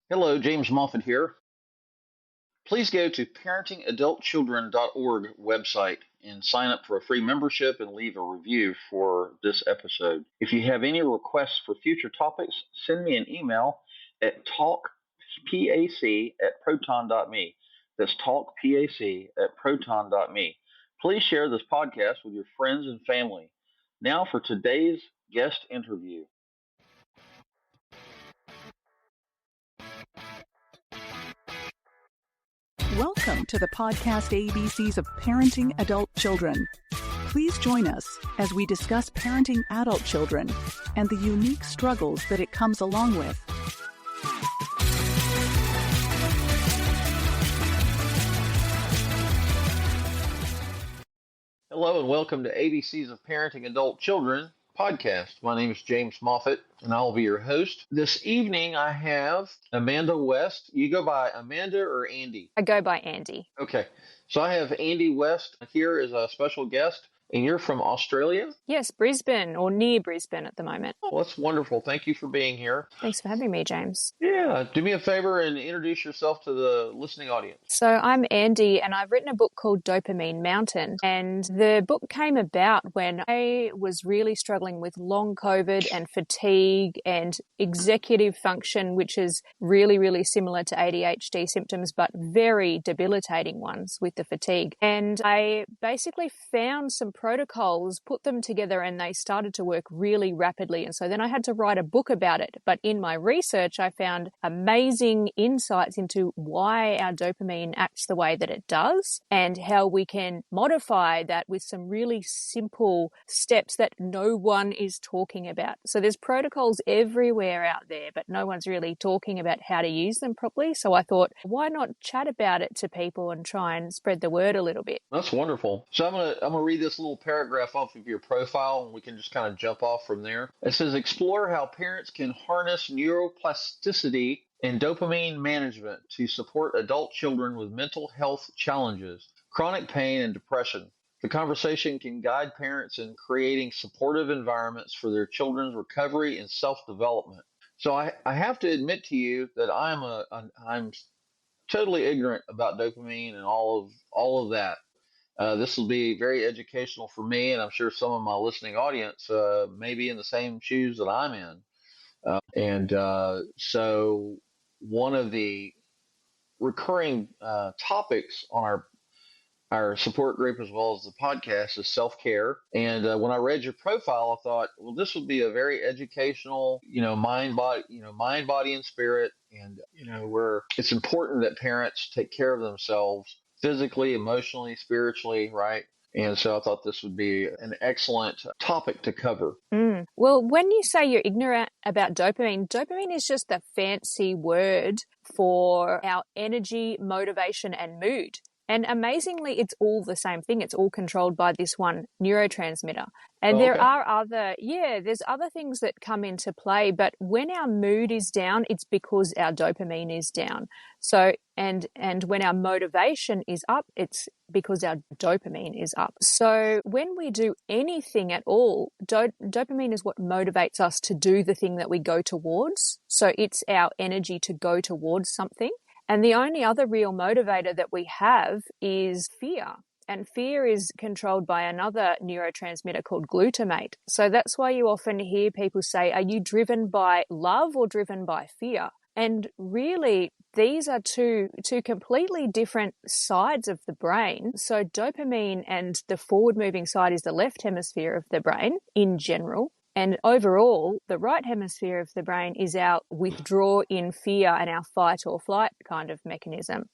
Hello, James Moffitt here. Please go to parentingadultchildren.org website and sign up for a free membership and leave a review for this episode. If you have any requests for future topics, send me an email at talkpac@proton.me. That's talkpac@proton.me. Please share this podcast with your friends and family. Now for today's guest interview. Welcome to the podcast ABCs of Parenting Adult Children. Please join us as we discuss parenting adult children and the unique struggles that it comes along with. Hello and welcome to ABCs of Parenting Adult Children podcast. My name is James Moffitt and I'll be your host. This evening I have Amanda West. You go by Amanda or Andy? I go by Andy. Okay. So I have Andy West here as a special guest. And you're from Australia? Yes, Brisbane or near Brisbane at the moment. Oh, that's wonderful. Thank you for being here. Thanks for having me, James. Yeah. Do me a favor and introduce yourself to the listening audience. So I'm Andy and I've written a book called Dopamine Mountain. And the book came about when I was really struggling with long COVID and fatigue and executive function, which is really, really similar to ADHD symptoms, but very debilitating ones with the fatigue. And I basically found some protocols, put them together, and they started to work really rapidly. And so then I had to write a book about it. But in my research, I found amazing insights into why our dopamine acts the way that it does and how we can modify that with some really simple steps that no one is talking about. So there's protocols everywhere out there, but no one's really talking about how to use them properly. So I thought, why not chat about it to people and try and spread the word a little bit? That's wonderful. So I'm gonna read this little paragraph off of your profile and we can just kind of jump off from there. It says, explore how parents can harness neuroplasticity and dopamine management to support adult children with mental health challenges, chronic pain, and depression. The conversation can guide parents in creating supportive environments for their children's recovery and self-development. So I have to admit to you that I'm totally ignorant about dopamine and all of that. This will be very educational for me, and I'm sure some of my listening audience may be in the same shoes that I'm in. So one of the recurring topics on our support group as well as the podcast is self-care. And when I read your profile, I thought, well, this would be a very educational, mind, body, and spirit. And, where it's important that parents take care of themselves physically, emotionally, spiritually, right? And so I thought this would be an excellent topic to cover. Well, when you say you're ignorant about dopamine is just a fancy word for our energy, motivation, and mood. And amazingly, it's all the same thing. It's all controlled by this one neurotransmitter. And there are there's other things that come into play. But when our mood is down, it's because our dopamine is down. So, and when our motivation is up, it's because our dopamine is up. So when we do anything at all, dopamine is what motivates us to do the thing that we go towards. So it's our energy to go towards something. And the only other real motivator that we have is fear. And fear is controlled by another neurotransmitter called glutamate. So that's why you often hear people say, are you driven by love or driven by fear? And really, these are two completely different sides of the brain. So dopamine and the forward-moving side is the left hemisphere of the brain in general. And overall, the right hemisphere of the brain is our withdraw in fear and our fight or flight kind of mechanism.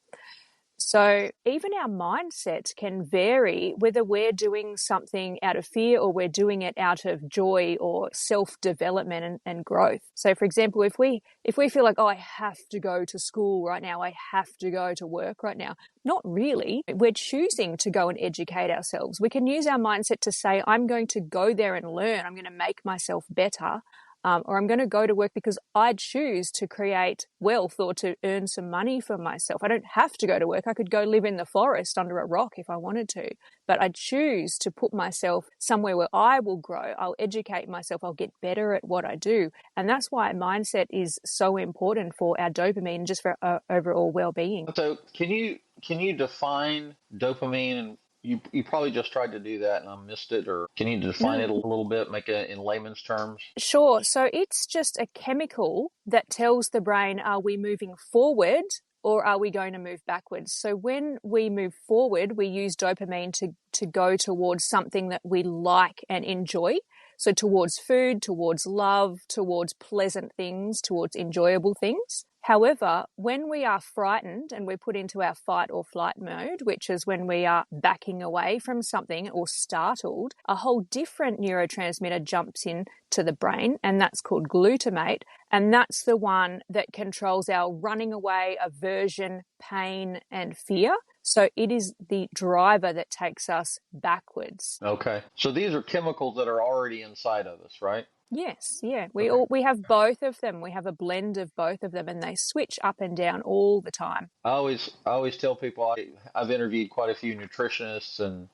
So even our mindset can vary whether we're doing something out of fear or we're doing it out of joy or self-development and growth. So for example, if we feel like, I have to go to school right now, I have to go to work right now, not really. We're choosing to go and educate ourselves. We can use our mindset to say, I'm going to go there and learn. I'm going to make myself better. or I'm going to go to work because I choose to create wealth or to earn some money for myself. I don't have to go to work. I could go live in the forest under a rock if I wanted to, but I choose to put myself somewhere where I will grow. I'll educate myself. I'll get better at what I do. And that's why mindset is so important for our dopamine, just for our overall well-being. So can you define dopamine? And you probably just tried to do that and I missed it. Or can you define it a little bit, make it in layman's terms? Sure. So it's just a chemical that tells the brain, are we moving forward or are we going to move backwards? So when we move forward, we use dopamine to go towards something that we like and enjoy. So towards food, towards love, towards pleasant things, towards enjoyable things. However, when we are frightened and we're put into our fight or flight mode, which is when we are backing away from something or startled, a whole different neurotransmitter jumps in to the brain, and that's called glutamate. And that's the one that controls our running away, aversion, pain, and fear. So it is the driver that takes us backwards. Okay. So these are chemicals that are already inside of us, right? Yes, yeah. We have both of them. We have a blend of both of them, and they switch up and down all the time. I always tell people I've interviewed quite a few nutritionists and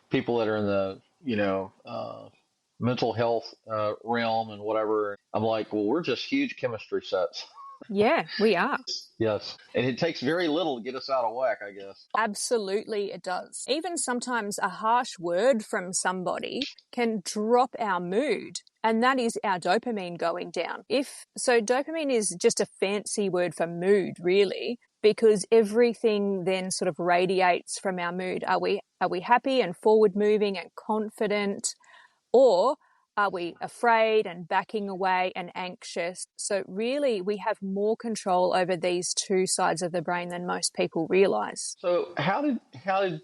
people that are in the mental health realm and whatever. I'm like, well, we're just huge chemistry sets. Yeah, we are. Yes. And it takes very little to get us out of whack, I guess. Absolutely, it does. Even sometimes a harsh word from somebody can drop our mood. And that is our dopamine going down. So dopamine is just a fancy word for mood, really, because everything then sort of radiates from our mood. Are we happy and forward moving and confident, or are we afraid and backing away and anxious? So really, we have more control over these two sides of the brain than most people realize. So how did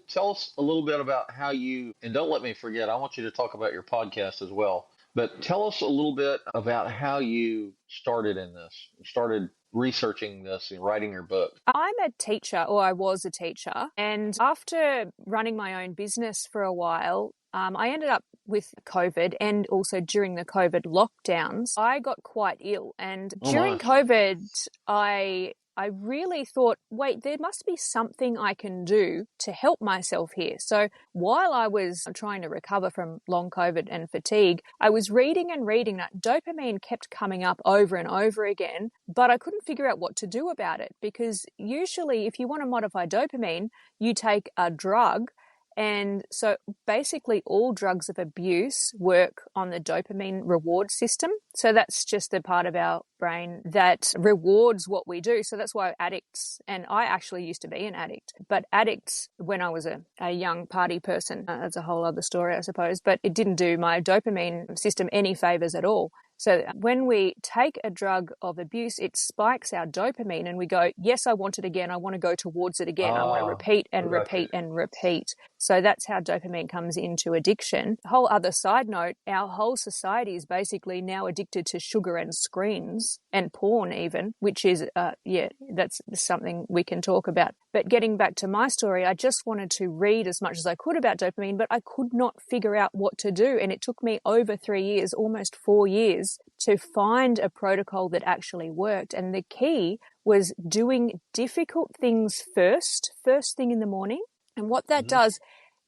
tell us a little bit about how you, and don't let me forget, I want you to talk about your podcast as well. But tell us a little bit about how you started in this, started researching this and writing your book. I'm a teacher, or I was a teacher, and after running my own business for a while, I ended up with COVID, and also during the COVID lockdowns, I got quite ill. And during COVID, I really thought, wait, there must be something I can do to help myself here. So while I was trying to recover from long COVID and fatigue, I was reading and reading that dopamine kept coming up over and over again, but I couldn't figure out what to do about it, because usually if you want to modify dopamine, you take a drug. And so basically all drugs of abuse work on the dopamine reward system. So that's just the part of our brain that rewards what we do. So that's why addicts, and I actually used to be an addict, but addicts, when I was a young party person, that's a whole other story, I suppose, but it didn't do my dopamine system any favors at all. So when we take a drug of abuse, it spikes our dopamine and we go, yes, I want it again. I want to go towards it again. I want to repeat and repeat and repeat. So that's how dopamine comes into addiction. Whole other side note, our whole society is basically now addicted to sugar and screens and porn even, which is, that's something we can talk about. But getting back to my story, I just wanted to read as much as I could about dopamine, but I could not figure out what to do. And it took me over 3 years, almost 4 years, to find a protocol that actually worked. And the key was doing difficult things first thing in the morning. And what that does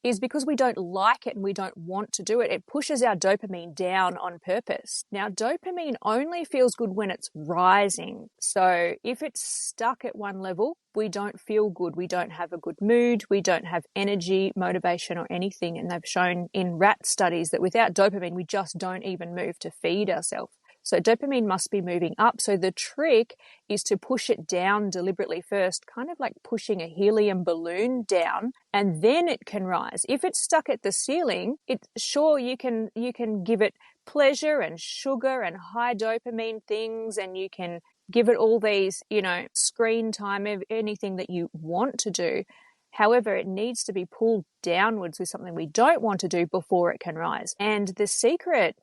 is, because we don't like it and we don't want to do it, it pushes our dopamine down on purpose. Now, dopamine only feels good when it's rising. So if it's stuck at one level, we don't feel good. We don't have a good mood. We don't have energy, motivation, or anything. And they've shown in rat studies that without dopamine, we just don't even move to feed ourselves. So dopamine must be moving up. So the trick is to push it down deliberately first, kind of like pushing a helium balloon down, and then it can rise. If it's stuck at the ceiling, you can give it pleasure and sugar and high dopamine things, and you can give it all these, screen time, anything that you want to do. However, it needs to be pulled downwards with something we don't want to do before it can rise. And the secret,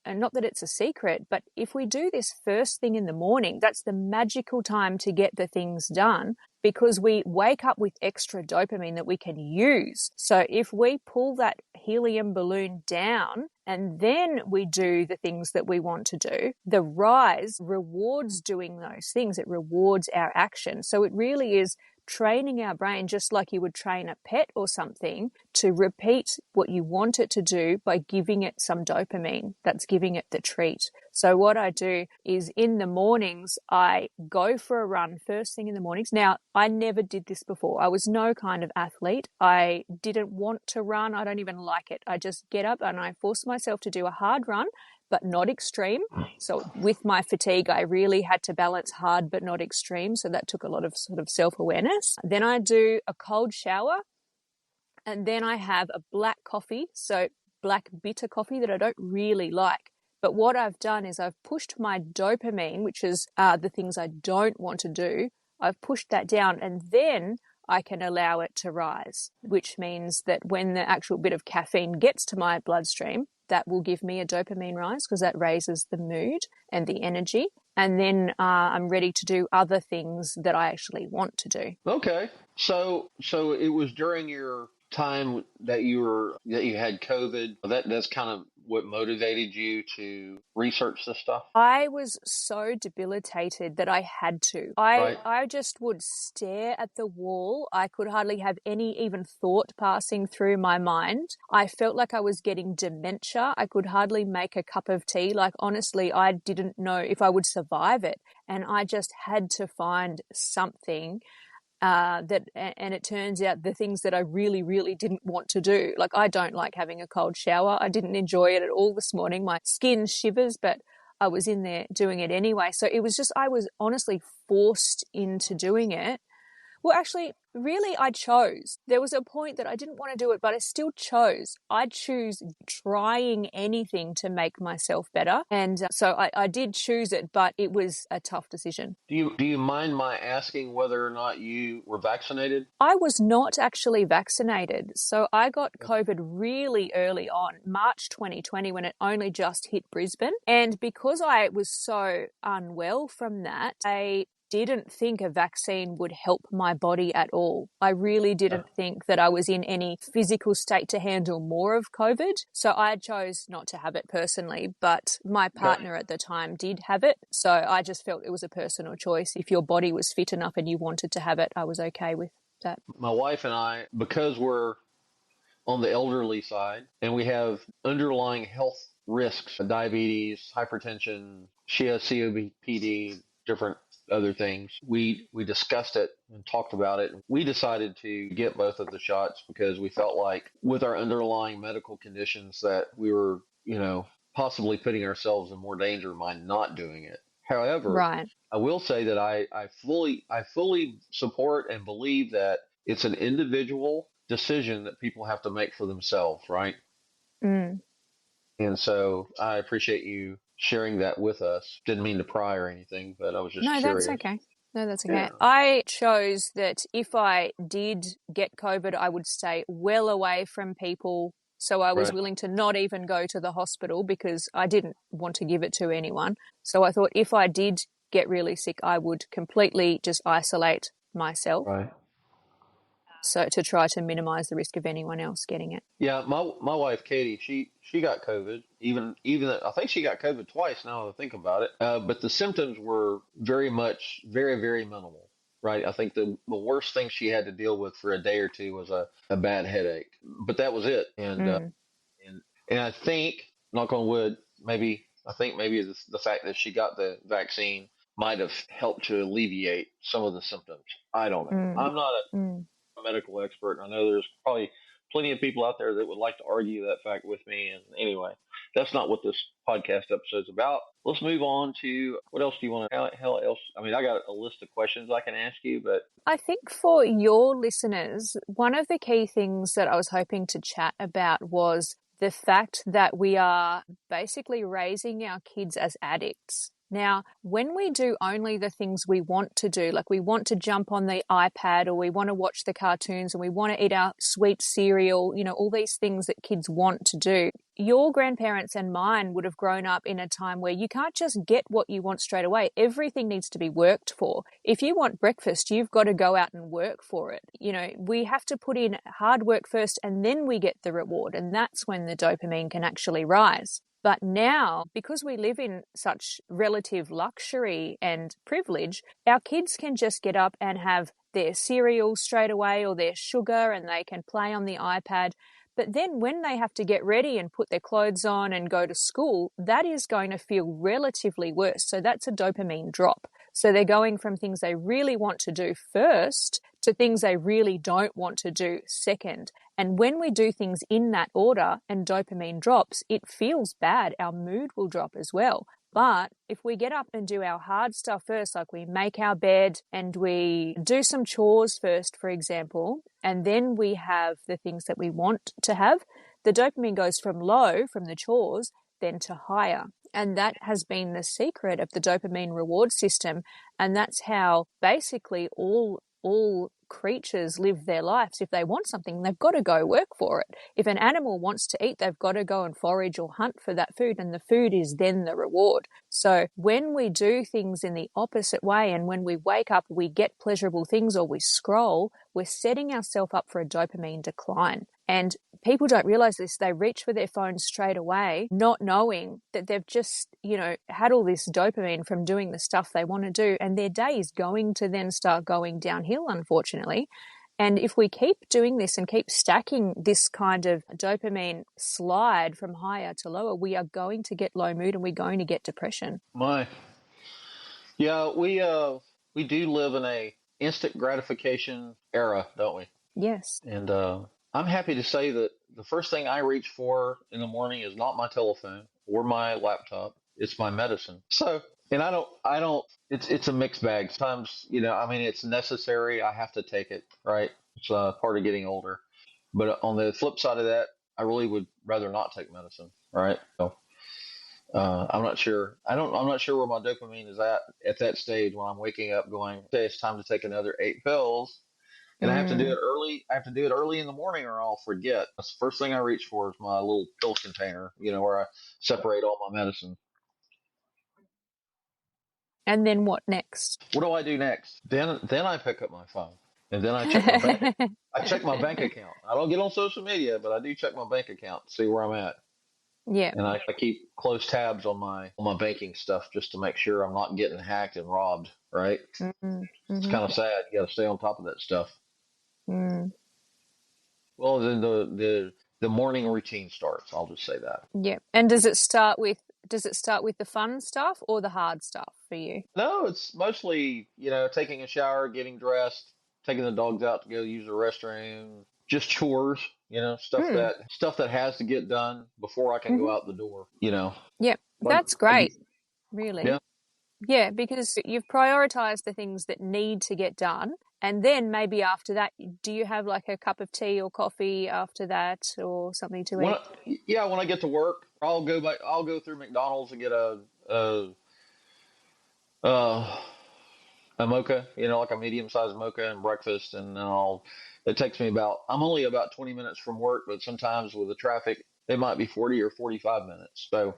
and not that it's a secret, but if we do this first thing in the morning, that's the magical time to get the things done, because we wake up with extra dopamine that we can use. So if we pull that helium balloon down and then we do the things that we want to do, the rise rewards doing those things. It rewards our action. So it really is training our brain just like you would train a pet or something to repeat what you want it to do by giving it some dopamine. That's giving it the treat. So what I do is in the mornings, I go for a run first thing in the mornings. Now, I never did this before. I was no kind of athlete. I didn't want to run. I don't even like it. I just get up and I force myself to do a hard run, but not extreme. So with my fatigue, I really had to balance hard but not extreme. So that took a lot of sort of self-awareness. Then I do a cold shower, and then I have a black coffee, so black bitter coffee that I don't really like. But what I've done is I've pushed my dopamine, which is the things I don't want to do, I've pushed that down, and then I can allow it to rise, which means that when the actual bit of caffeine gets to my bloodstream, that will give me a dopamine rise because that raises the mood and the energy. And then I'm ready to do other things that I actually want to do. Okay. So it was during your time that you had COVID. That's kind of what motivated you to research this stuff? I was so debilitated that I had to. Right. I just would stare at the wall. I could hardly have any even thought passing through my mind. I felt like I was getting dementia. I could hardly make a cup of tea. Like, honestly, I didn't know if I would survive it. And I just had to find something and it turns out the things that I really, really didn't want to do. Like, I don't like having a cold shower. I didn't enjoy it at all this morning. My skin shivers, but I was in there doing it anyway. So it was just, I was honestly forced into doing it. Well, actually, really, I chose. There was a point that I didn't want to do it, but I still chose. I choose trying anything to make myself better. And so I did choose it, but it was a tough decision. Do you mind my asking whether or not you were vaccinated? I was not actually vaccinated. So I got COVID really early on, March 2020, when it only just hit Brisbane. And because I was so unwell from that, I didn't think a vaccine would help my body at all. I really didn't think that I was in any physical state to handle more of COVID. So I chose not to have it personally, but my partner at the time did have it. So I just felt it was a personal choice. If your body was fit enough and you wanted to have it, I was okay with that. My wife and I, because we're on the elderly side and we have underlying health risks, diabetes, hypertension, she has COPD, different other things. We discussed it and talked about it. We decided to get both of the shots because we felt like with our underlying medical conditions that we were, possibly putting ourselves in more danger by not doing it. However, right. I will say that I fully support and believe that it's an individual decision that people have to make for themselves, right? Mm. And so I appreciate you sharing that with us. Didn't mean to pry or anything, but I was just curious. No, that's okay. Yeah. I chose that if I did get COVID, I would stay well away from people. So I was willing to not even go to the hospital because I didn't want to give it to anyone. So I thought if I did get really sick, I would completely just isolate myself. Right. So to try to minimize the risk of anyone else getting it. Yeah, my wife Katie, she got COVID. Even I think she got COVID twice. Now that I think about it, but the symptoms were very minimal. Right. I think the worst thing she had to deal with for a day or two was a bad headache. But that was it. And I think, knock on wood, maybe the fact that she got the vaccine might have helped to alleviate some of the symptoms. I don't know. I'm not a medical expert. I know there's probably plenty of people out there that would like to argue that fact with me. And anyway, that's not what this podcast episode's about. Let's move on to what else do you want to, hell else? I mean, I got a list of questions I can ask you, but I think for your listeners, one of the key things that I was hoping to chat about was the fact that we are basically raising our kids as addicts. Now, when we do only the things we want to do, like we want to jump on the iPad or we want to watch the cartoons and we want to eat our sweet cereal, all these things that kids want to do, your grandparents and mine would have grown up in a time where you can't just get what you want straight away. Everything needs to be worked for. If you want breakfast, you've got to go out and work for it. We have to put in hard work first and then we get the reward. And that's when the dopamine can actually rise. But now, because we live in such relative luxury and privilege, our kids can just get up and have their cereal straight away or their sugar, and they can play on the iPad. But then when they have to get ready and put their clothes on and go to school, that is going to feel relatively worse. So that's a dopamine drop. So they're going from things they really want to do first to things they really don't want to do second. And when we do things in that order and dopamine drops, it feels bad. Our mood will drop as well. But if we get up and do our hard stuff first, like we make our bed and we do some chores first, for example, and then we have the things that we want to have, the dopamine goes from low, from the chores, then to higher. And that has been the secret of the dopamine reward system. And that's how basically all creatures live their lives. If they want something, they've got to go work for it. If an animal wants to eat, they've got to go and forage or hunt for that food, and the food is then the reward. So when we do things in the opposite way, and when we wake up, we get pleasurable things or we scroll, we're setting ourselves up for a dopamine decline. And people don't realize this. They reach for their phone straight away, not knowing that they've just, had all this dopamine from doing the stuff they want to do. And their day is going to then start going downhill, unfortunately. And if we keep doing this and keep stacking this kind of dopamine slide from higher to lower, we are going to get low mood and we're going to get depression. Yeah, we do live in a instant gratification era, don't we? Yes. And I'm happy to say that the first thing I reach for in the morning is not my telephone or my laptop. It's my medicine. So, and I don't, it's a mixed bag. Sometimes, it's necessary. I have to take it, right? It's part of getting older. But on the flip side of that, I really would rather not take medicine, right? So, I'm not sure. I'm not sure where my dopamine is at that stage when I'm waking up going, okay, it's time to take another 8 pills. And I have to do it early. I have to do it early in the morning or I'll forget. That's the first thing I reach for is my little pill container, where I separate all my medicine. And then what next? What do I do next? Then I pick up my phone and then I check my bank. I check my bank account. I don't get on social media, but I do check my bank account to see where I'm at. Yeah. And I keep close tabs on my banking stuff just to make sure I'm not getting hacked and robbed, right? Mm-hmm. It's kind of sad. You got to stay on top of that stuff. Mm. Well, then the morning routine starts. I'll just say that. Yeah. And does it start with the fun stuff or the hard stuff for you? No, it's mostly, taking a shower, getting dressed, taking the dogs out to go use the restroom, just chores, stuff that has to get done before I can go out the door, Yep. That's great. Really. Yeah. Yeah, because you've prioritized the things that need to get done. And then maybe after that, do you have like a cup of tea or coffee after that or something to eat? When I get to work, I'll go through McDonald's and get a mocha, like a medium-sized mocha and breakfast. And then it takes me I'm only about 20 minutes from work, but sometimes with the traffic, it might be 40 or 45 minutes. So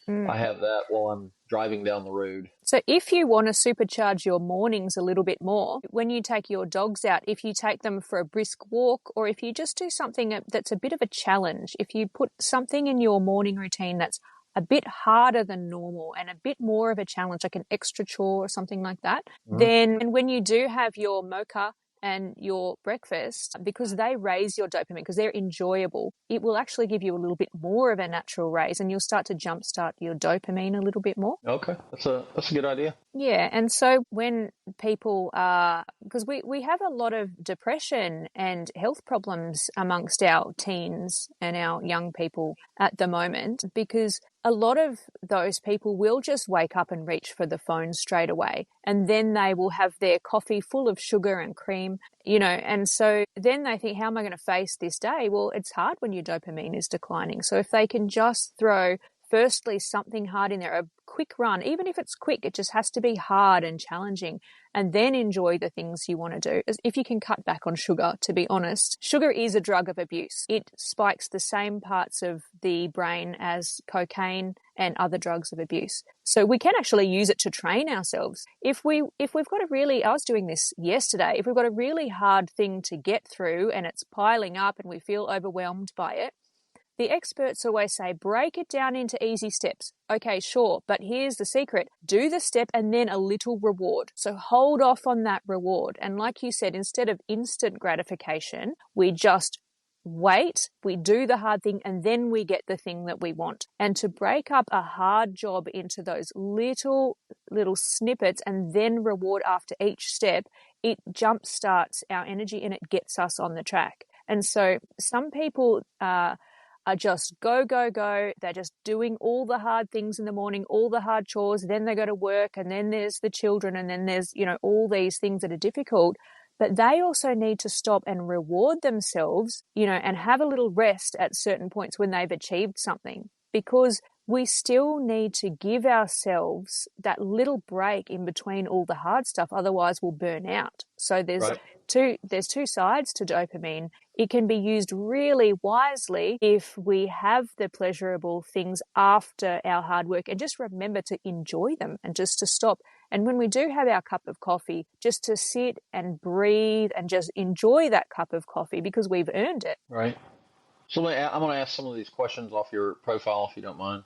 I have that while I'm driving down the road. So if you want to supercharge your mornings a little bit more, when you take your dogs out, if you take them for a brisk walk or if you just do something that's a bit of a challenge, if you put something in your morning routine that's a bit harder than normal and a bit more of a challenge, like an extra chore or something like that, then when you do have your mocha and your breakfast, because they raise your dopamine, because they're enjoyable, it will actually give you a little bit more of a natural raise and you'll start to jumpstart your dopamine a little bit more. Okay, that's a good idea. Yeah, and so when people because we have a lot of depression and health problems amongst our teens and our young people at the moment, because a lot of those people will just wake up and reach for the phone straight away, and then they will have their coffee full of sugar and cream, and so then they think, how am I going to face this day? Well, it's hard when your dopamine is declining. So if they can just throw firstly something hard in there, a quick run. Even if it's quick, it just has to be hard and challenging, and then enjoy the things you want to do. If you can cut back on sugar, to be honest, sugar is a drug of abuse. It spikes the same parts of the brain as cocaine and other drugs of abuse. So we can actually use it to train ourselves. If we've got a really, I was doing this yesterday, if we've got a really hard thing to get through and it's piling up and we feel overwhelmed by it, the experts always say, break it down into easy steps. Okay, sure, but here's the secret. Do the step and then a little reward. So hold off on that reward. And like you said, instead of instant gratification, we just wait, we do the hard thing, and then we get the thing that we want. And to break up a hard job into those little snippets and then reward after each step, it jumpstarts our energy and it gets us on the track. And so some people are just go. They're just doing all the hard things in the morning, all the hard chores. Then they go to work, and then there's the children, and then there's, all these things that are difficult. But they also need to stop and reward themselves, and have a little rest at certain points when they've achieved something, because we still need to give ourselves that little break in between all the hard stuff. Otherwise, we'll burn out. So there's two sides to dopamine. It can be used really wisely if we have the pleasurable things after our hard work, and just remember to enjoy them and just to stop. And when we do have our cup of coffee, just to sit and breathe and just enjoy that cup of coffee because we've earned it. Right. So I'm going to ask some of these questions off your profile, if you don't mind.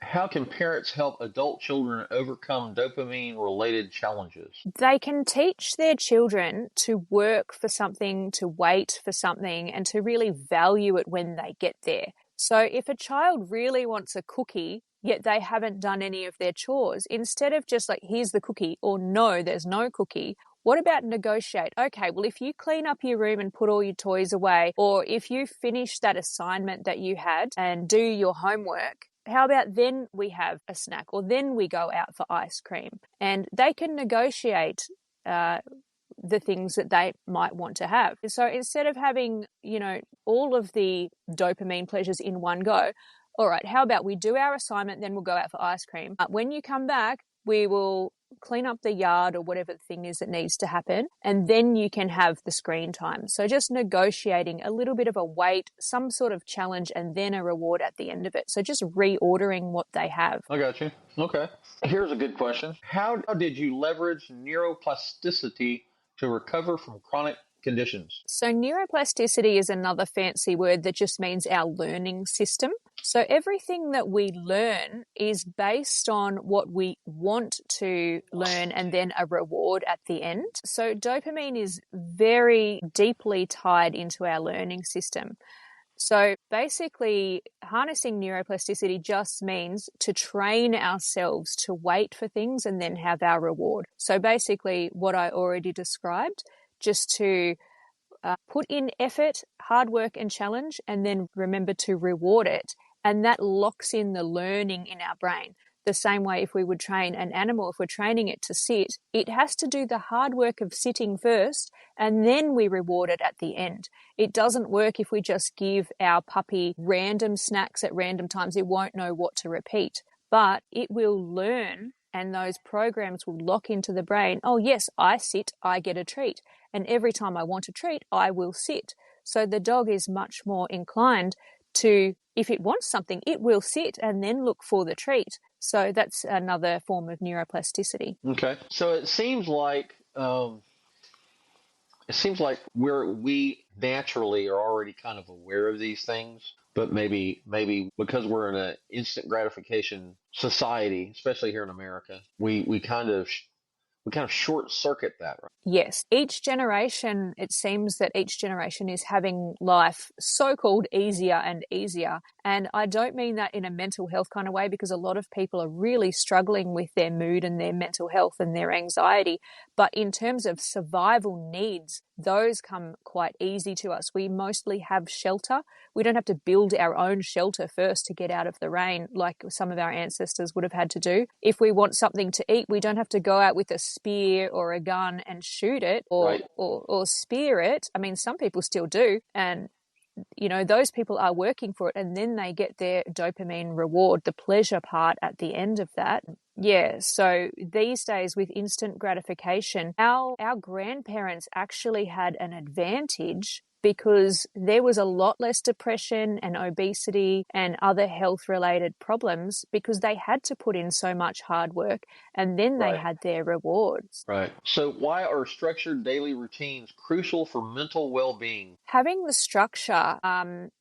How can parents help adult children overcome dopamine-related challenges? They can teach their children to work for something, to wait for something, and to really value it when they get there. So if a child really wants a cookie, yet they haven't done any of their chores, instead of just like, here's the cookie, or no, there's no cookie, what about negotiate? Okay, well, if you clean up your room and put all your toys away, or if you finish that assignment that you had and do your homework, how about then we have a snack, or then we go out for ice cream? And they can negotiate the things that they might want to have. So instead of having, all of the dopamine pleasures in one go, all right, how about we do our assignment, then we'll go out for ice cream. When you come back, we will clean up the yard or whatever the thing is that needs to happen, and then you can have the screen time. So just negotiating a little bit of a wait, some sort of challenge, and then a reward at the end of it. So just reordering what they have. I got you. Okay. Here's a good question. How did you leverage neuroplasticity to recover from chronic conditions? So neuroplasticity is another fancy word that just means our learning system. So everything that we learn is based on what we want to learn and then a reward at the end. So dopamine is very deeply tied into our learning system. So basically, harnessing neuroplasticity just means to train ourselves to wait for things and then have our reward. So basically, what I already described, just to put in effort, hard work and challenge, and then remember to reward it. And that locks in the learning in our brain. The same way if we would train an animal, if we're training it to sit, it has to do the hard work of sitting first, and then we reward it at the end. It doesn't work if we just give our puppy random snacks at random times. It won't know what to repeat, but it will learn, and those programs will lock into the brain. Oh yes, I sit, I get a treat. And every time I want a treat, I will sit. So the dog is much more inclined to, if it wants something, it will sit and then look for the treat. So that's another form of neuroplasticity. Okay. So it seems like we naturally are already kind of aware of these things, but maybe because we're in an instant gratification society, especially here in America, we kind of short circuit that, right? Yes. Each generation, it seems that each generation is having life so-called easier and easier. And I don't mean that in a mental health kind of way, because a lot of people are really struggling with their mood and their mental health and their anxiety. But in terms of survival needs, those come quite easy to us. We mostly have shelter. We don't have to build our own shelter first to get out of the rain like some of our ancestors would have had to do. If we want something to eat, we don't have to go out with a spear or a gun and shoot it or spear it. I mean, some people still do. And those people are working for it, and then they get their dopamine reward, the pleasure part at the end of that. Yeah, so these days with instant gratification, our grandparents actually had an advantage because there was a lot less depression and obesity and other health-related problems because they had to put in so much hard work, and then they Right. had their rewards. Right. So why are structured daily routines crucial for mental well-being? Having the structure,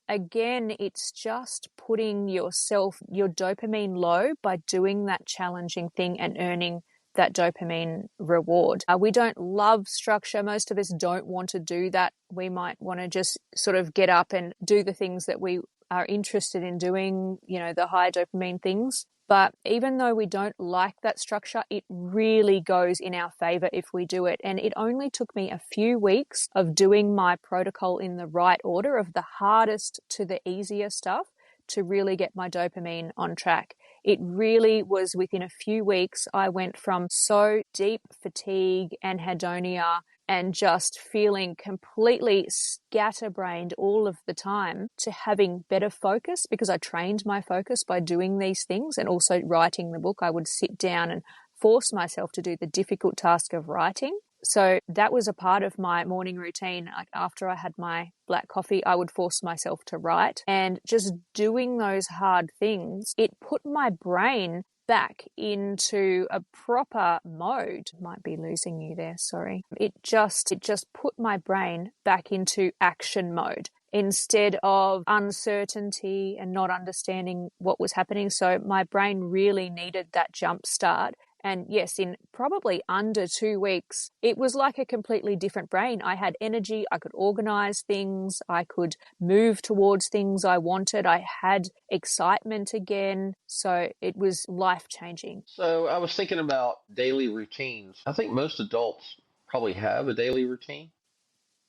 again, it's just putting your dopamine low by doing that challenging thing and earning that dopamine reward. We don't love structure. Most of us don't want to do that. We might want to just sort of get up and do the things that we are interested in doing, the high dopamine things. But even though we don't like that structure, it really goes in our favor if we do it. And it only took me a few weeks of doing my protocol in the right order, of the hardest to the easier stuff, to really get my dopamine on track. It really was within a few weeks. I went from so deep fatigue and hedonia and just feeling completely scatterbrained all of the time to having better focus, because I trained my focus by doing these things and also writing the book. I would sit down and force myself to do the difficult task of writing. So that was a part of my morning routine. Like after I had my black coffee, I would force myself to write. And just doing those hard things, it put my brain back into a proper mode. Might be losing you there, sorry. It just put my brain back into action mode instead of uncertainty and not understanding what was happening. So my brain really needed that jump start. And yes, in probably under 2 weeks, it was like a completely different brain. I had energy, I could organize things, I could move towards things I wanted, I had excitement again. So it was life-changing. So I was thinking about daily routines. I think most adults probably have a daily routine.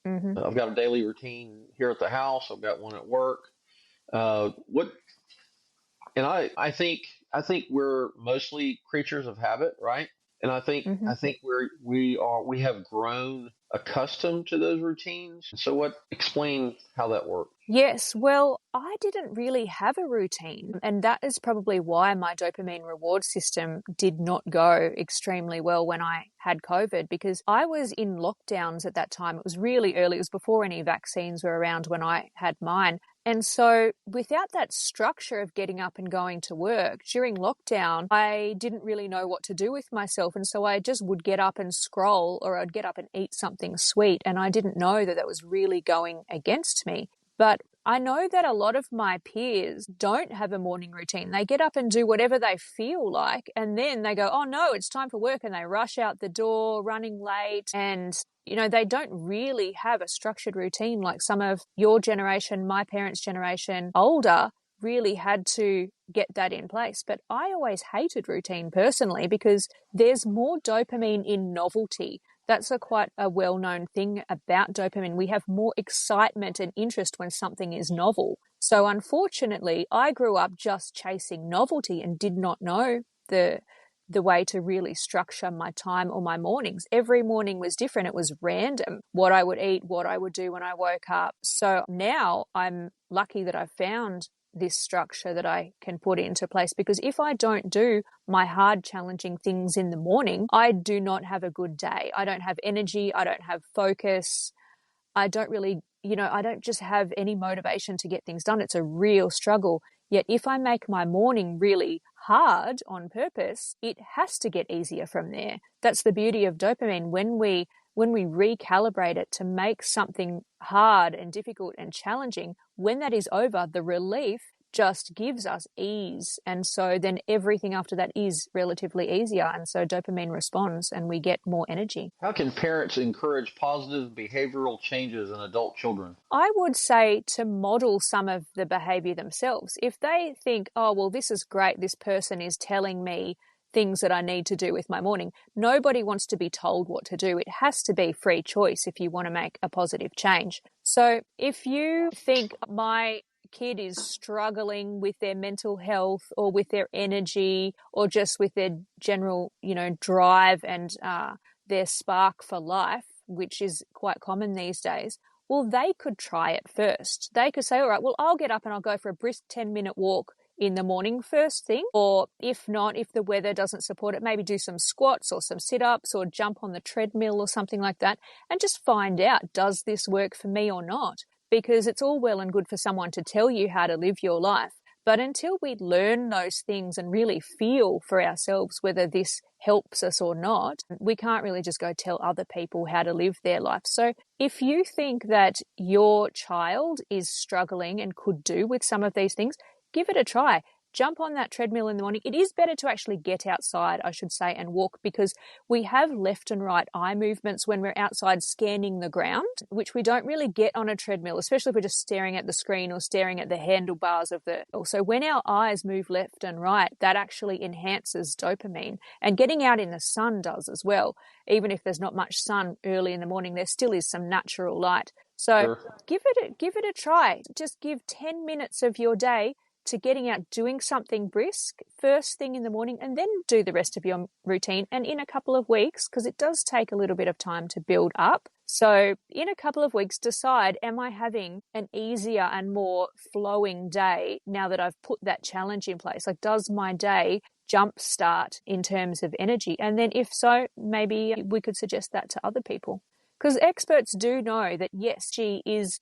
Mm-hmm. I've got a daily routine here at the house. I've got one at work. What and I think we're mostly creatures of habit, right? And Mm-hmm. I think we have grown accustomed to those routines. So what explain how that works? Yes, well, I didn't really have a routine, and that is probably why my dopamine reward system did not go extremely well when I had COVID, because I was in lockdowns at that time. It was really early. It was before any vaccines were around when I had mine. And so without that structure of getting up and going to work during lockdown, I didn't really know what to do with myself. And so I just would get up and scroll, or I'd get up and eat something sweet. And I didn't know that that was really going against me. But I know that a lot of my peers don't have a morning routine. They get up and do whatever they feel like, and then they go, oh no, it's time for work, and they rush out the door running late. And, they don't really have a structured routine like some of your generation, my parents' generation, older, really had to get that in place. But I always hated routine personally because there's more dopamine in novelty. That's quite a well-known thing about dopamine. We have more excitement and interest when something is novel. So unfortunately, I grew up just chasing novelty and did not know the way to really structure my time or my mornings. Every morning was different. It was random what I would eat, what I would do when I woke up. So now I'm lucky that I've found this structure that I can put into place, because if I don't do my hard, challenging things in the morning, I do not have a good day. I don't have energy. I don't have focus. I don't really, I don't just have any motivation to get things done. It's a real struggle. Yet if I make my morning really hard on purpose, it has to get easier from there. That's the beauty of dopamine. When we recalibrate it to make something hard and difficult and challenging, when that is over, the relief just gives us ease. And so then everything after that is relatively easier. And so dopamine responds and we get more energy. How can parents encourage positive behavioral changes in adult children? I would say to model some of the behavior themselves. If they think, oh, well, this is great, this person is telling me things that I need to do with my morning. Nobody wants to be told what to do. It has to be free choice if you want to make a positive change. So if you think my kid is struggling with their mental health or with their energy or just with their general, drive and their spark for life, which is quite common these days, well, they could try it first. They could say, all right, well, I'll get up and I'll go for a brisk 10-minute walk in the morning first thing. Or if not, if the weather doesn't support it, maybe do some squats or some sit-ups or jump on the treadmill or something like that, and just find out, does this work for me or not? Because it's all well and good for someone to tell you how to live your life, but until we learn those things and really feel for ourselves whether this helps us or not, we can't really just go tell other people how to live their life. So if you think that your child is struggling and could do with some of these things, give it a try. Jump on that treadmill in the morning. It is better to actually get outside, I should say, and walk, because we have left and right eye movements when we're outside scanning the ground, which we don't really get on a treadmill, especially if we're just staring at the screen or staring at the handlebars of the... Also, when our eyes move left and right, that actually enhances dopamine. And getting out in the sun does as well. Even if there's not much sun early in the morning, there still is some natural light. So Sure. give it a try. Just give 10 minutes of your day to getting out, doing something brisk first thing in the morning, and then do the rest of your routine. And in a couple of weeks, because it does take a little bit of time to build up, so in a couple of weeks, decide, am I having an easier and more flowing day now that I've put that challenge in place? Like, does my day jumpstart in terms of energy? And then if so, maybe we could suggest that to other people. Because experts do know that, yes,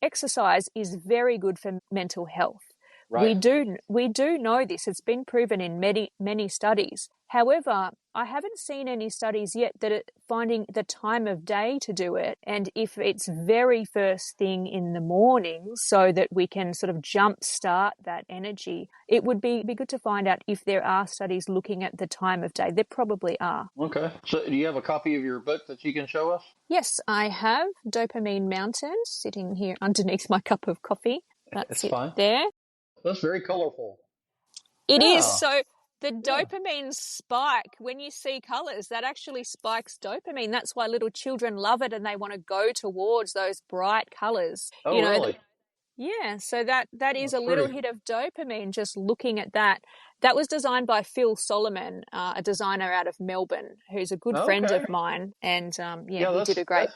exercise is very good for mental health. Right. We do know this. It's been proven in many studies. However, I haven't seen any studies yet that finding the time of day to do it, and if it's very first thing in the morning, so that we can sort of jumpstart that energy. It would be good to find out if there are studies looking at the time of day. There probably are. Okay. So do you have a copy of your book that you can show us? Yes, I have Dopamine Mountain sitting here underneath my cup of coffee. That's It's it fine. there. That's very colorful. It is. Yeah. So the dopamine spike, when you see colors, that actually spikes dopamine. That's why little children love it and they want to go towards those bright colors. Oh, really? Yeah, so that is That's a little pretty. hit of dopamine just looking at that. That was designed by Phil Solomon, a designer out of Melbourne, who's a good friend Okay. of mine, and Yeah, he did a great...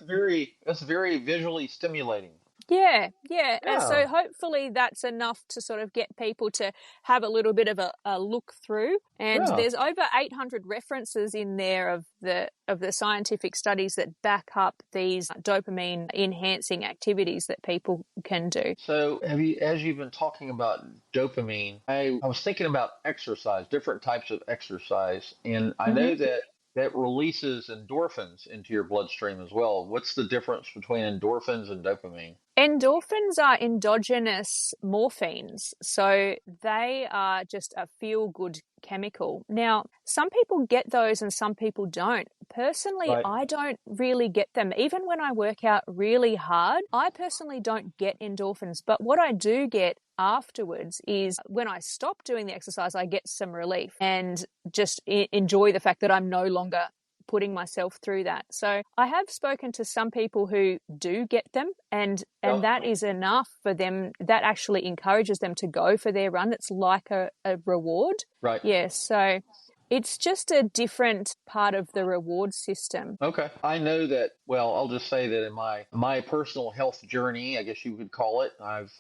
that's very visually stimulating. Yeah. And Yeah. so hopefully that's enough to sort of get people to have a little bit of a look through. And Yeah. there's over 800 references in there of the scientific studies that back up these dopamine enhancing activities that people can do. So, as you've been talking about dopamine, I was thinking about exercise, different types of exercise, and I know Mm-hmm. that releases endorphins into your bloodstream as well. What's the difference between endorphins and dopamine? Endorphins are endogenous morphines, so they are just a feel-good chemical. Now, some people get those and some people don't. Personally, Right. I don't really get them. Even when I work out really hard, I personally don't get endorphins. But what I do get afterwards is when I stop doing the exercise, I get some relief and just enjoy the fact that I'm no longer putting myself through that. So I have spoken to some people who do get them, and Yeah. that is enough for them. That actually encourages them to go for their run. It's like a reward. Right. Yeah, so it's just a different part of the reward system. Okay. I know that, well, I'll just say that in my personal health journey, I guess you could call it, I've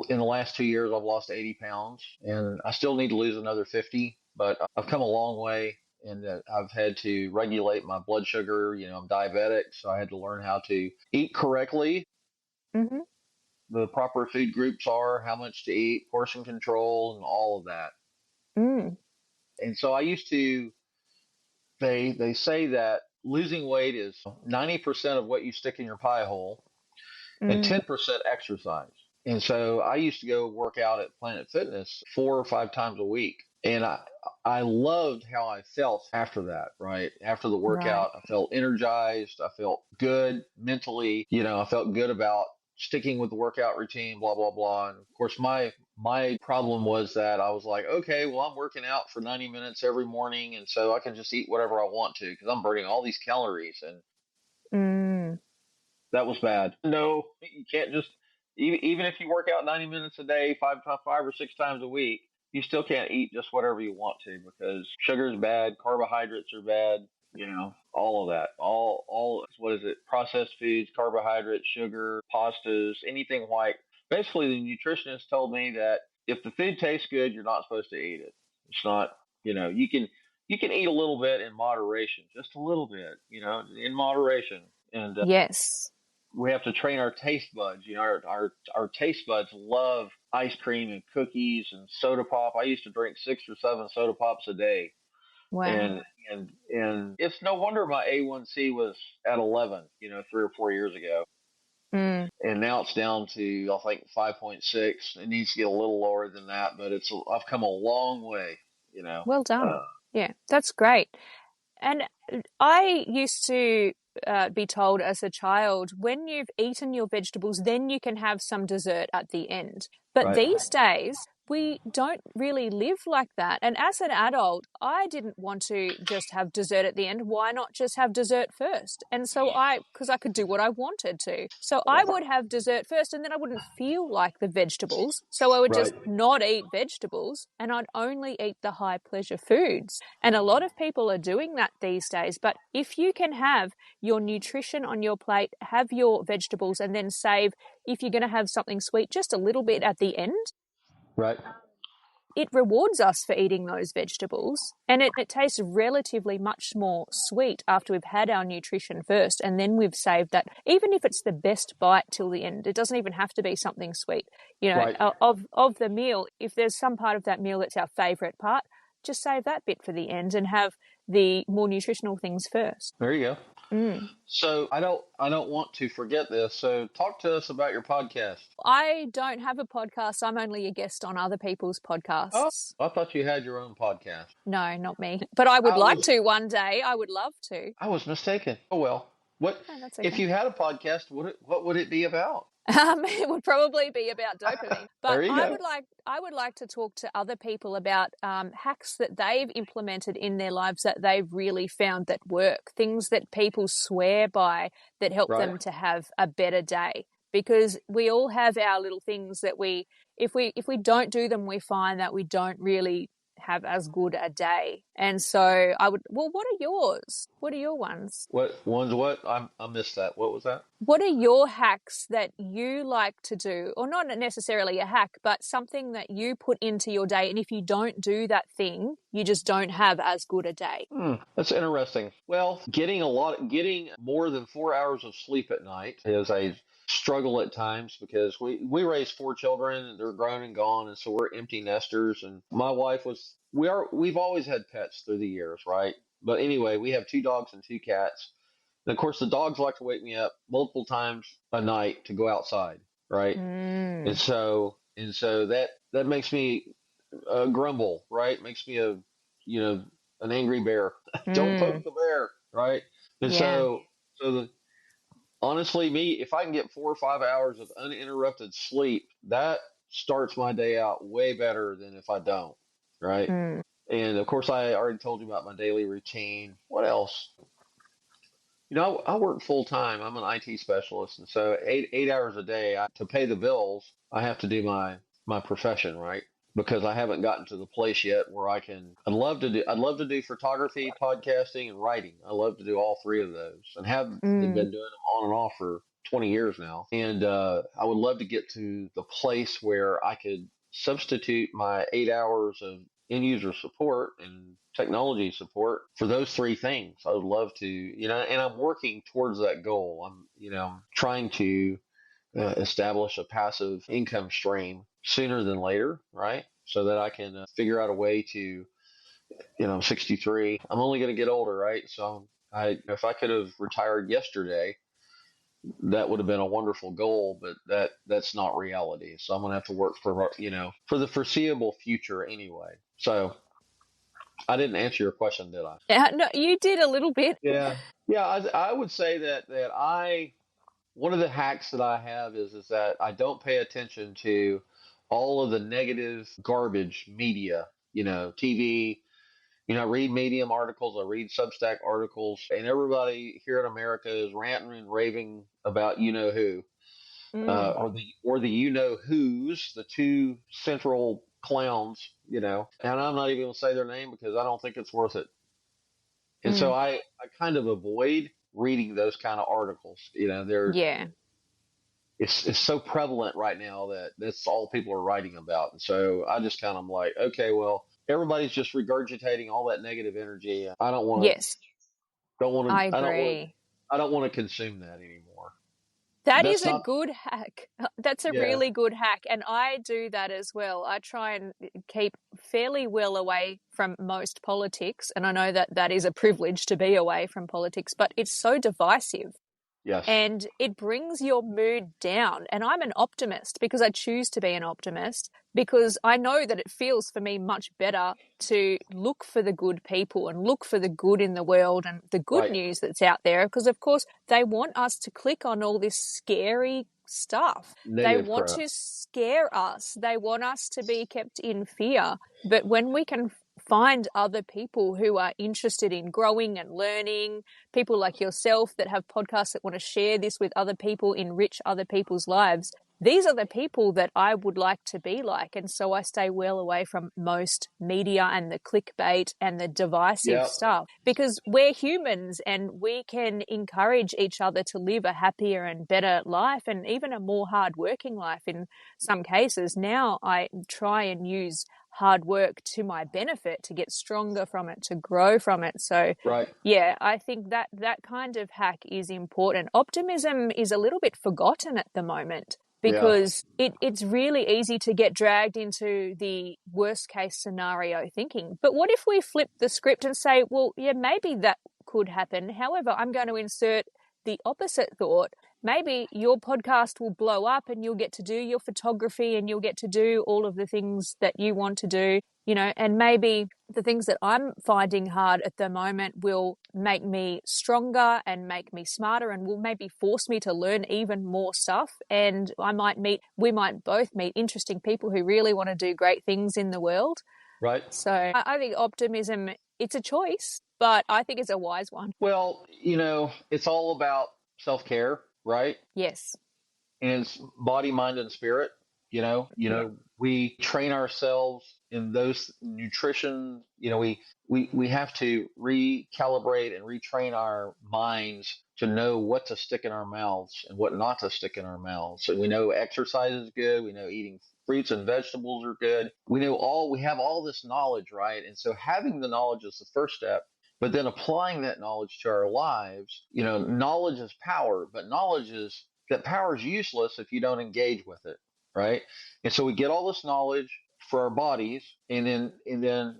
in the last 2 years I've lost 80 pounds, and I still need to lose another 50, but I've come a long way in that I've had to regulate my blood sugar. I'm diabetic, so I had to learn how to eat correctly. Mm-hmm. The proper food groups are, how much to eat, portion control, and all of that. Mm. And so I used to, they say that losing weight is 90% of what you stick in your pie hole and Mm. 10% exercise. And so I used to go work out at Planet Fitness 4 or 5 times a week. And I loved how I felt after that, right? After the Right. workout, I felt energized. I felt good mentally. I felt good about sticking with the workout routine, blah, blah, blah. And of course, my problem was that I was like, okay, well, I'm working out for 90 minutes every morning. And so I can just eat whatever I want to because I'm burning all these calories. And Mm. that was bad. No, you can't just, even if you work out 90 minutes a day, 5 or 6 times a week, you still can't eat just whatever you want to because sugar is bad, carbohydrates are bad. all of that, all what is it? Processed foods, carbohydrates, sugar, pastas, anything white. Basically, the nutritionist told me that if the food tastes good, you're not supposed to eat it. It's not, you can eat a little bit in moderation, just a little bit, in moderation. And Yes. we have to train our taste buds. Our taste buds love ice cream and cookies and soda pop. I used to drink 6 or 7 soda pops a day, Wow. and it's no wonder my A1C was at 11, 3 or 4 years ago, Mm. and now it's down to I think 5.6. It needs to get a little lower than that, but I've come a long way, you know. Well done. Uh, Yeah, that's great. And I used to be told as a child, when you've eaten your vegetables, then you can have some dessert at the end. But right, these days, we don't really live like that. And as an adult, I didn't want to just have dessert at the end. Why not just have dessert first? And so because I could do what I wanted to. So I would have dessert first, and then I wouldn't feel like the vegetables. So I would right, just not eat vegetables, and I'd only eat the high pleasure foods. And a lot of people are doing that these days. But if you can have your nutrition on your plate, have your vegetables, and then save, if you're going to have something sweet, just a little bit at the end, right. it rewards us for eating those vegetables, and it tastes relatively much more sweet after we've had our nutrition first, and then we've saved that. Even if it's the best bite till the end, it doesn't even have to be something sweet. Right. Of the meal, if there's some part of that meal that's our favorite part, just save that bit for the end and have the more nutritional things first. There you go. Mm. So I don't want to forget this. So talk to us about your podcast. I don't have a podcast. I'm only a guest on other people's Oh, podcasts. I thought you had your own podcast. No, not me. But I would I like was to one day. I would love to. I was mistaken. Oh well. What No, that's if okay. you had a podcast? What would it be about? It would probably be about dopamine, but There you go. I would like to talk to other people about hacks that they've implemented in their lives that they've really found that work, things that people swear by that help Right. them to have a better day. Because we all have our little things that if we don't do them, we find that we don't really have as good a day. And so what are yours? What are your ones? What one's what? I missed that. What was that? What are your hacks that you like to do? Or not necessarily a hack, but something that you put into your day. And if you don't do that thing, you just don't have as good a day. That's interesting. Well, getting more than 4 hours of sleep at night is a struggle at times because we raised 4 children and they're grown and gone, and so we're empty nesters. And my wife we've always had pets through the years, right? But anyway, we have 2 dogs and 2 cats. And of course, the dogs like to wake me up multiple times a night to go outside, right? Mm. And so that makes me grumble, right? Makes me an angry bear. Don't poke the bear, right? And Yeah. honestly, if I can get 4 or 5 hours of uninterrupted sleep, that starts my day out way better than if I don't, right? Mm. And of course, I already told you about my daily routine. What else? I work full time. I'm an IT specialist, and so 8 hours a day to pay the bills, I have to do my profession, right? Because I haven't gotten to the place yet where I can. I'd love to do photography, podcasting, and writing. I love to do all three of those, and have been doing them on and off for 20 years now. And I would love to get to the place where I could substitute my 8 hours of end user support and technology support for those three things. I would love to, and I'm working towards that goal. I'm trying to establish a passive income stream sooner than later, right? So that I can figure out a way to, I'm 63. I'm only going to get older, right? So if I could have retired yesterday, that would have been a wonderful goal, but that's not reality. So I'm going to have to work for the foreseeable future anyway. So I didn't answer your question, did I? Yeah, no, you did a little bit. Yeah. Yeah, I would say that one of the hacks that I have is that I don't pay attention to all of the negative garbage media, TV. I read Medium articles, I read Substack articles, and everybody here in America is ranting and raving about who, or the who's, the two central clowns, and I'm not even going to say their name because I don't think it's worth it. And so Mm. I kind of avoid reading those kind of articles. Yeah. It's so prevalent right now that that's all people are writing about. And so I just kind of like, okay, well, everybody's just regurgitating all that negative energy. I don't want to, Yes, don't want I to, I don't want to, agree. I don't want to consume that anymore. That is That's a not, good hack. That's a yeah, really good hack. And I do that as well. I try and keep fairly well away from most politics. And I know that that is a privilege to be away from politics, but it's so divisive yes, and it brings your mood down. And I'm an optimist because I choose to be an optimist because I know that it feels for me much better to look for the good people and look for the good in the world and the good right, news that's out there. Because, of course, they want us to click on all this scary stuff. They negative want crap. to scare us. They want us to be kept in fear. But when we can find other people who are interested in growing and learning, people like yourself that have podcasts that want to share this with other people, enrich other people's lives. These are the people that I would like to be like. And so I stay well away from most media and the clickbait and the divisive Yep, stuff because we're humans and we can encourage each other to live a happier and better life and even a more hardworking life in some cases. Now I try and use hard work to my benefit to get stronger from it, to grow from it. So right, yeah, I think that that kind of hack is important. Optimism is a little bit forgotten at the moment yeah, because it's really easy to get dragged into the worst case scenario thinking. But what if we flip the script and say, well, yeah, maybe that could happen. However, I'm going to insert the opposite thought. Maybe your podcast will blow up and you'll get to do your photography and you'll get to do all of the things that you want to do, and maybe the things that I'm finding hard at the moment will make me stronger and make me smarter and will maybe force me to learn even more stuff. And we might both meet interesting people who really want to do great things in the world. right. So I think optimism, it's a choice, but I think it's a wise one. Well, it's all about self care, right? Yes. And it's body, mind, and spirit. Yeah. We train ourselves in those nutrition. We have to recalibrate and retrain our minds to know what to stick in our mouths and what not to stick in our mouths. So we know exercise is good. We know eating fruits and vegetables are good. We have all this knowledge, right? And so having the knowledge is the first step. But then applying that knowledge to our lives, knowledge is power, but that power is useless if you don't engage with it, right? And so we get all this knowledge for our bodies, and then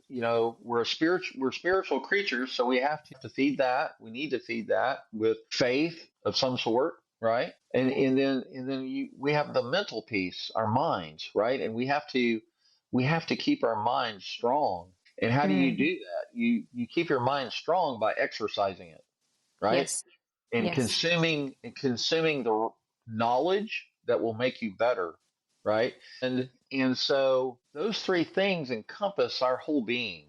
we're spiritual creatures, so we have to feed that. We need to feed that with faith of some sort, right? And then we have the mental piece, our minds, right? And we have to keep our minds strong. And how do you Mm. do that? You keep your mind strong by exercising it, right? Yes. And Yes. consuming the knowledge that will make you better, right? And so those three things encompass our whole being.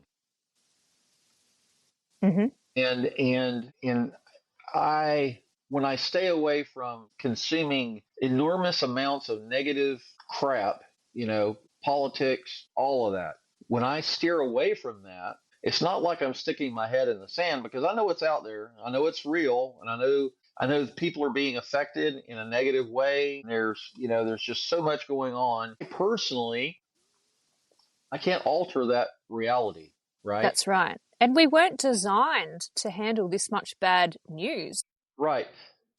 Mm-hmm. And I when I stay away from consuming enormous amounts of negative crap, politics, all of that. When I steer away from that, it's not like I'm sticking my head in the sand because I know it's out there. I know it's real, and I know people are being affected in a negative way. There's just so much going on. Personally, I can't alter that reality, right? That's right. And we weren't designed to handle this much bad news. Right.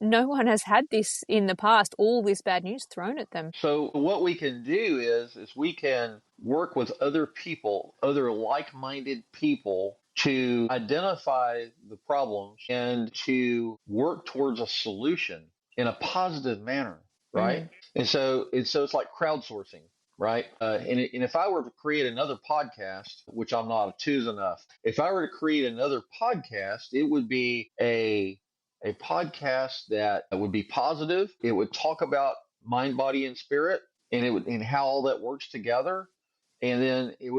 No one has had this in the past, all this bad news thrown at them. So what we can do is we can work with other people, other like-minded people to identify the problems and to work towards a solution in a positive manner, right? Mm. And so it's like crowdsourcing, right? And if I were to create another podcast, which I'm not choose enough, if I were to create another podcast, it would be a podcast that would be positive. It would talk about mind, body, and spirit, and how all that works together. And then I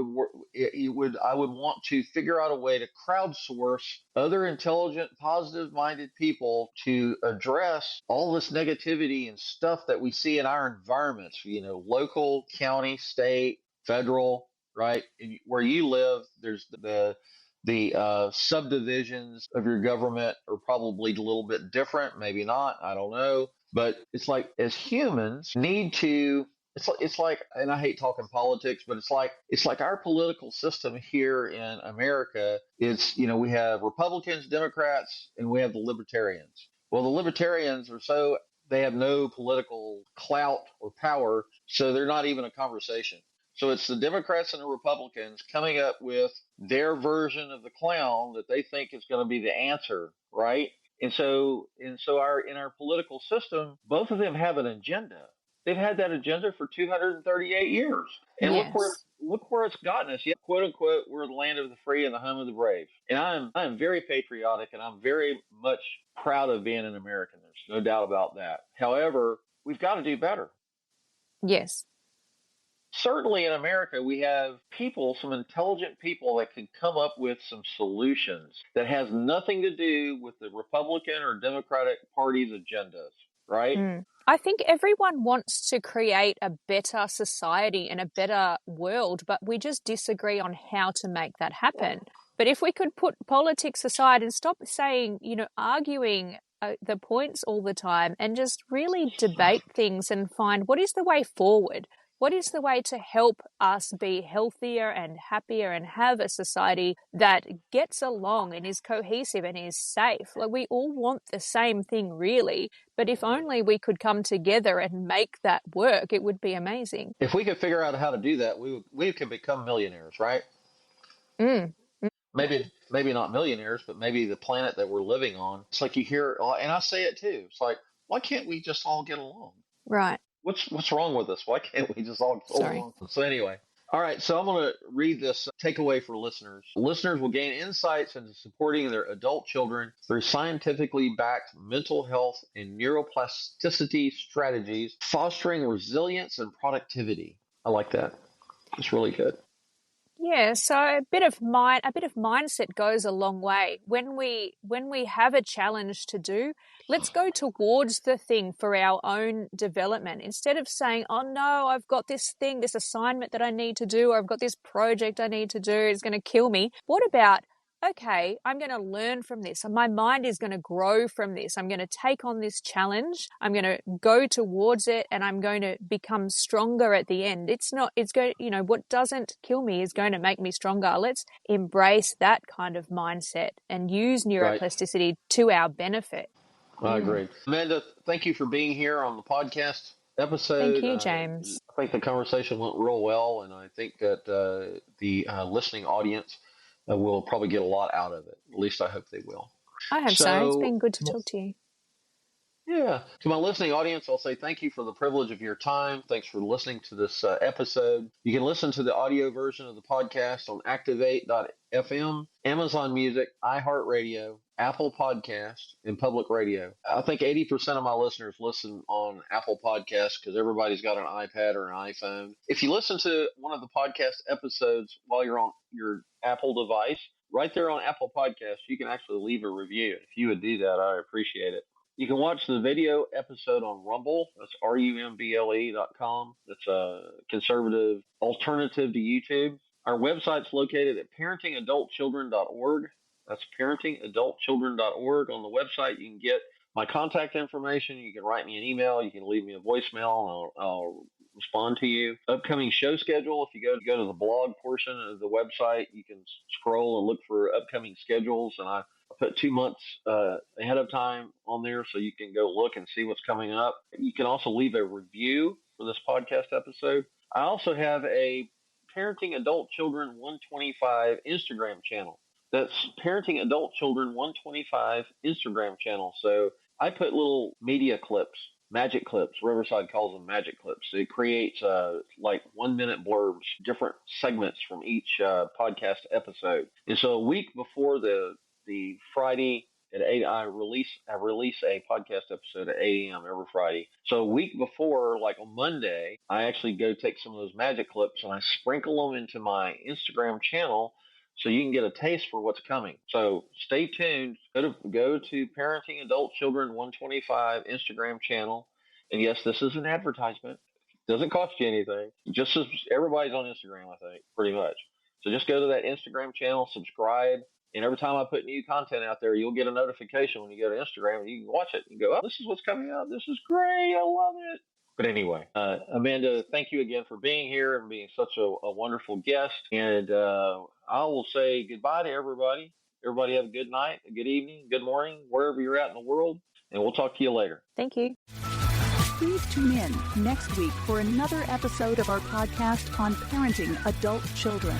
would want to figure out a way to crowdsource other intelligent, positive-minded people to address all this negativity and stuff that we see in our environments. Local, county, state, federal, right? And where you live, there's the The subdivisions of your government are probably a little bit different, maybe not, I don't know. But it's like as humans need to it's like and I hate talking politics, but it's like our political system here in America is, we have Republicans, Democrats, and we have the libertarians. Well, the libertarians are so they have no political clout or power, so they're not even a conversation. So it's the Democrats and the Republicans coming up with their version of the clown that they think is going to be the answer, right? And so our in our political system, both of them have an agenda. They've had that agenda for 238 years, and Yes. look where it's gotten us. Yeah, quote unquote, we're the land of the free and the home of the brave. And I'm very patriotic, and I'm very much proud of being an American. There's no doubt about that. However, we've got to do better. Yes. Certainly in America, we have people, some intelligent people that can come up with some solutions that has nothing to do with the Republican or Democratic Party's agendas, right? Mm. I think everyone wants to create a better society and a better world, but we just disagree on how to make that happen. But if we could put politics aside and stop saying, arguing the points all the time and just really debate things and find what is the way forward? What is the way to help us be healthier and happier and have a society that gets along and is cohesive and is safe? Like, we all want the same thing, really. But if only we could come together and make that work, it would be amazing. If we could figure out how to do that, we could become millionaires, right? Mm. Maybe not millionaires, but maybe the planet that we're living on. It's like you hear, and I say it too. It's like, why can't we just all get along? Right. What's wrong with us? Why can't we just all get Sorry. along? So anyway, all right. So I'm going to read this takeaway for listeners. Listeners will gain insights into supporting their adult children through scientifically backed mental health and neuroplasticity strategies, fostering resilience and productivity. I like that. It's really good. Yeah, so a bit of mindset goes a long way. When we have a challenge to do, let's go towards the thing for our own development instead of saying, "Oh no, I've got this thing, this assignment that I need to do, or I've got this project I need to do, it's going to kill me." What about, okay, I'm going to learn from this. My mind is going to grow from this. I'm going to take on this challenge. I'm going to go towards it, and I'm going to become stronger at the end. It's going, what doesn't kill me is going to make me stronger. Let's embrace that kind of mindset and use Right. neuroplasticity to our benefit. I agree. Amanda, thank you for being here on the podcast Thank episode. you, James. I think the conversation went real well, and I think that the listening audience will probably get a lot out of it. At least I hope they will. I hope so. It's been good to talk to you. Yeah. To my listening audience, I'll say thank you for the privilege of your time. Thanks for listening to this episode. You can listen to the audio version of the podcast on Activate.fm, Amazon Music, iHeartRadio, Apple Podcast, and Public Radio. I think 80% of my listeners listen on Apple Podcasts because everybody's got an iPad or an iPhone. If you listen to one of the podcast episodes while you're on your Apple device, right there on Apple Podcasts, you can actually leave a review. If you would do that, I appreciate it. You can watch the video episode on Rumble. That's rumble.com. That's a conservative alternative to YouTube. Our website's located at parentingadultchildren.org. That's parentingadultchildren.org. On the website, you can get my contact information. You can write me an email. You can leave me a voicemail, and I'll respond to you. Upcoming show schedule. If you go to the blog portion of the website, you can scroll and look for upcoming schedules, and I put 2 months ahead of time on there so you can go look and see what's coming up. You can also leave a review for this podcast episode. I also have a Parenting Adult Children 125 Instagram channel. That's Parenting Adult Children 125 Instagram channel. So I put little media clips, magic clips. Riverside calls them magic clips. It creates like 1 minute blurbs, different segments from each podcast episode. And so a week before the Friday at 8, I release a podcast episode at 8 a.m. every Friday. So a week before, like on Monday, I actually go take some of those magic clips and I sprinkle them into my Instagram channel so you can get a taste for what's coming. So stay tuned. Go to Parenting Adult Children 125 Instagram channel. And yes, this is an advertisement. It doesn't cost you anything. Just as everybody's on Instagram, I think, pretty much. So just go to that Instagram channel, subscribe, and every time I put new content out there, you'll get a notification when you go to Instagram, and you can watch it and go, oh, this is what's coming out. This is great. I love it. But anyway, Amanda, thank you again for being here and being such a wonderful guest. And I will say goodbye to everybody. Everybody have a good night, a good evening, good morning, wherever you're at in the world. And we'll talk to you later. Thank you. Please tune in next week for another episode of our podcast on parenting adult children.